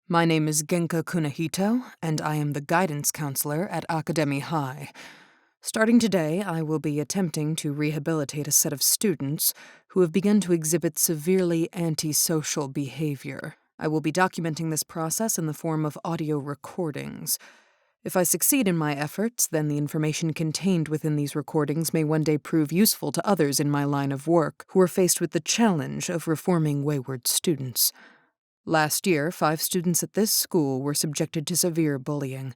My name is Genka Kunihito, and I am the guidance counselor at Academy High. Starting today, I will be attempting to rehabilitate a set of students who have begun to exhibit severely antisocial behavior. I will be documenting this process in the form of audio recordings. If I succeed in my efforts, then the information contained within these recordings may one day prove useful to others in my line of work who are faced with the challenge of reforming wayward students. Last year, 5 students at this school were subjected to severe bullying.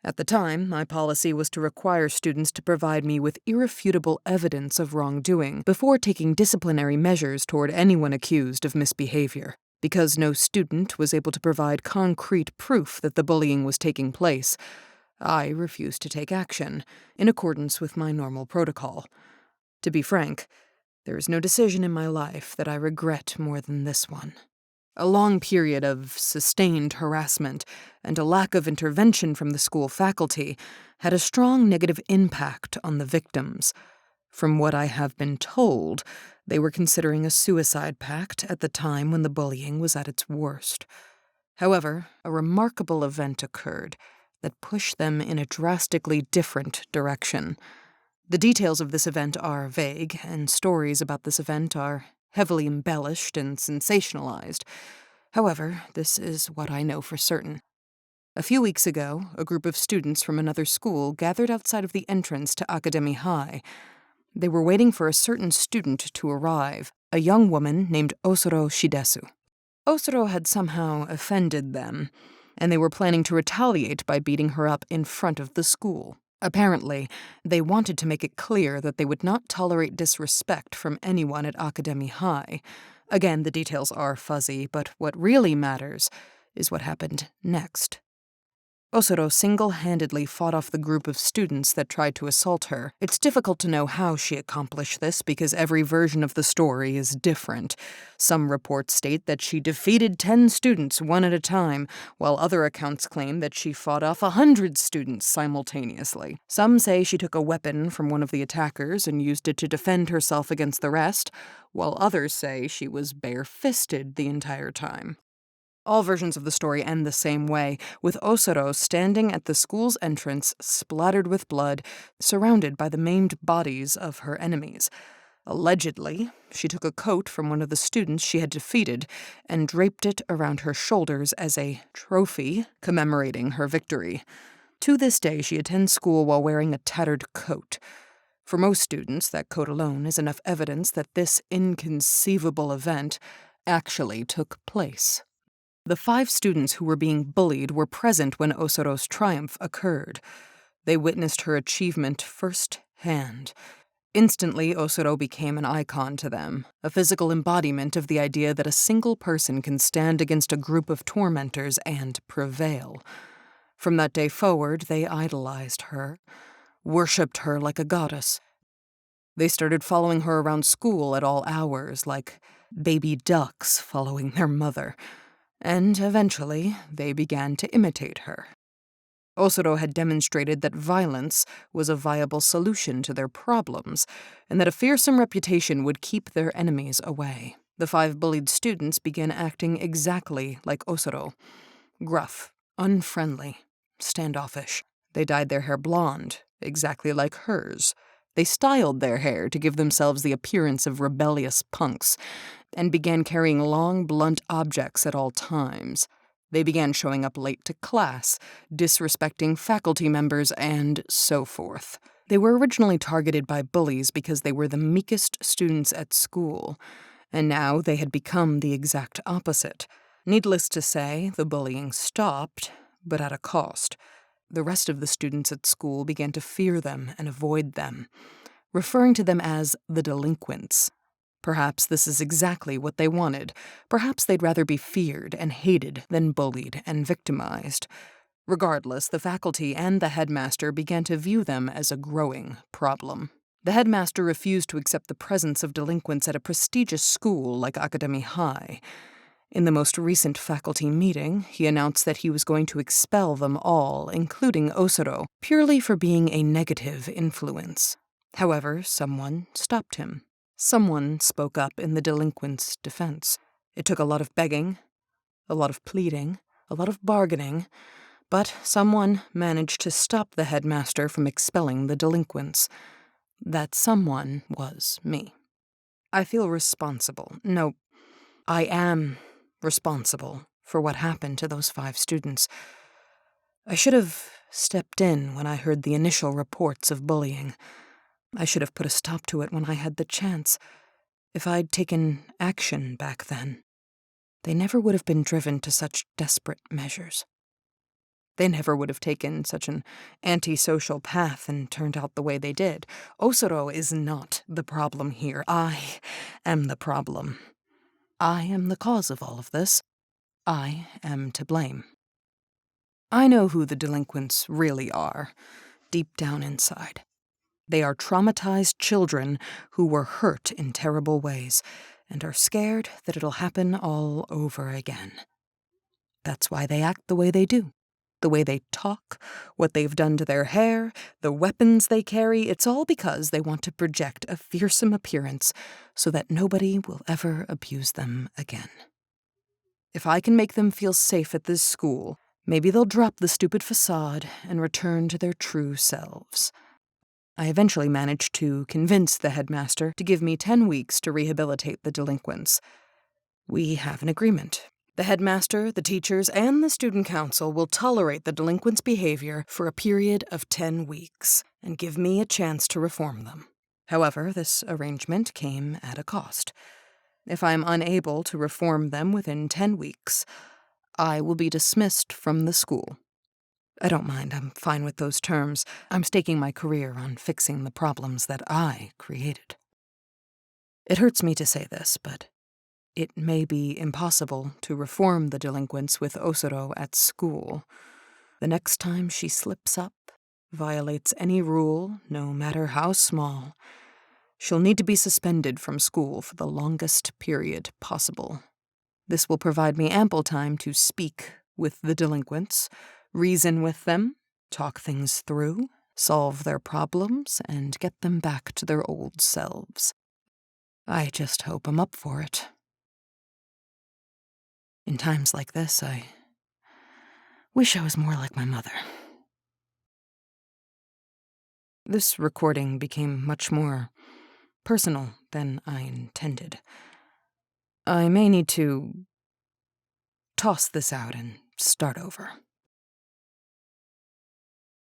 At the time, my policy was to require students to provide me with irrefutable evidence of wrongdoing before taking disciplinary measures toward anyone accused of misbehavior. Because no student was able to provide concrete proof that the bullying was taking place, I refused to take action, in accordance with my normal protocol. To be frank, there is no decision in my life that I regret more than this one. A long period of sustained harassment and a lack of intervention from the school faculty had a strong negative impact on the victims. From what I have been told, they were considering a suicide pact at the time when the bullying was at its worst. However, a remarkable event occurred that pushed them in a drastically different direction. The details of this event are vague, and stories about this event are heavily embellished and sensationalized. However, this is what I know for certain. A few weeks ago, a group of students from another school gathered outside of the entrance to Academy High. They were waiting for a certain student to arrive, a young woman named Osoro Shidesu. Osoro had somehow offended them, and they were planning to retaliate by beating her up in front of the school. Apparently, they wanted to make it clear that they would not tolerate disrespect from anyone at Academy High. Again, the details are fuzzy, but what really matters is what happened next. Osoro single-handedly fought off the group of students that tried to assault her. It's difficult to know how she accomplished this because every version of the story is different. Some reports state that she defeated 10 students one at a time, while other accounts claim that she fought off 100 students simultaneously. Some say she took a weapon from one of the attackers and used it to defend herself against the rest, while others say she was bare-fisted the entire time. All versions of the story end the same way, with Osoro standing at the school's entrance, splattered with blood, surrounded by the maimed bodies of her enemies. Allegedly, she took a coat from one of the students she had defeated and draped it around her shoulders as a trophy commemorating her victory. To this day, she attends school while wearing a tattered coat. For most students, that coat alone is enough evidence that this inconceivable event actually took place. The 5 students who were being bullied were present when Osoro's triumph occurred. They witnessed her achievement firsthand. Instantly, Osoro became an icon to them, a physical embodiment of the idea that a single person can stand against a group of tormentors and prevail. From that day forward, they idolized her, worshipped her like a goddess. They started following her around school at all hours, like baby ducks following their mother. And eventually, they began to imitate her. Osoro had demonstrated that violence was a viable solution to their problems, and that a fearsome reputation would keep their enemies away. The 5 bullied students began acting exactly like Osoro. Gruff, unfriendly, standoffish. They dyed their hair blonde, exactly like hers. They styled their hair to give themselves the appearance of rebellious punks, and began carrying long, blunt objects at all times. They began showing up late to class, disrespecting faculty members, and so forth. They were originally targeted by bullies because they were the meekest students at school, and now they had become the exact opposite. Needless to say, the bullying stopped, but at a cost. The rest of the students at school began to fear them and avoid them, referring to them as the delinquents. Perhaps this is exactly what they wanted. Perhaps they'd rather be feared and hated than bullied and victimized. Regardless, the faculty and the headmaster began to view them as a growing problem. The headmaster refused to accept the presence of delinquents at a prestigious school like Academy High. In the most recent faculty meeting, he announced that he was going to expel them all, including Osoro, purely for being a negative influence. However, someone stopped him. Someone spoke up in the delinquents' defense. It took a lot of begging, a lot of pleading, a lot of bargaining, but someone managed to stop the headmaster from expelling the delinquents. That someone was me. I feel responsible. No, I am responsible for what happened to those 5 students. I should have stepped in when I heard the initial reports of bullying. I should have put a stop to it when I had the chance. If I'd taken action back then, they never would have been driven to such desperate measures. They never would have taken such an antisocial path and turned out the way they did. Osoro is not the problem here. I am the problem. I am the cause of all of this. I am to blame. I know who the delinquents really are, deep down inside. They are traumatized children who were hurt in terrible ways and are scared that it'll happen all over again. That's why they act the way they do. The way they talk, what they've done to their hair, the weapons they carry, it's all because they want to project a fearsome appearance so that nobody will ever abuse them again. If I can make them feel safe at this school, maybe they'll drop the stupid facade and return to their true selves. I eventually managed to convince the headmaster to give me 10 weeks to rehabilitate the delinquents. We have an agreement. The headmaster, the teachers, and the student council will tolerate the delinquents' behavior for a period of 10 weeks and give me a chance to reform them. However, this arrangement came at a cost. If I am unable to reform them within 10 weeks, I will be dismissed from the school. I don't mind, I'm fine with those terms. I'm staking my career on fixing the problems that I created. It hurts me to say this, but it may be impossible to reform the delinquents with Osoro at school. The next time she slips up, violates any rule, no matter how small, she'll need to be suspended from school for the longest period possible. This will provide me ample time to speak with the delinquents, reason with them, talk things through, solve their problems, and get them back to their old selves. I just hope I'm up for it. In times like this, I wish I was more like my mother. This recording became much more personal than I intended. I may need to toss this out and start over.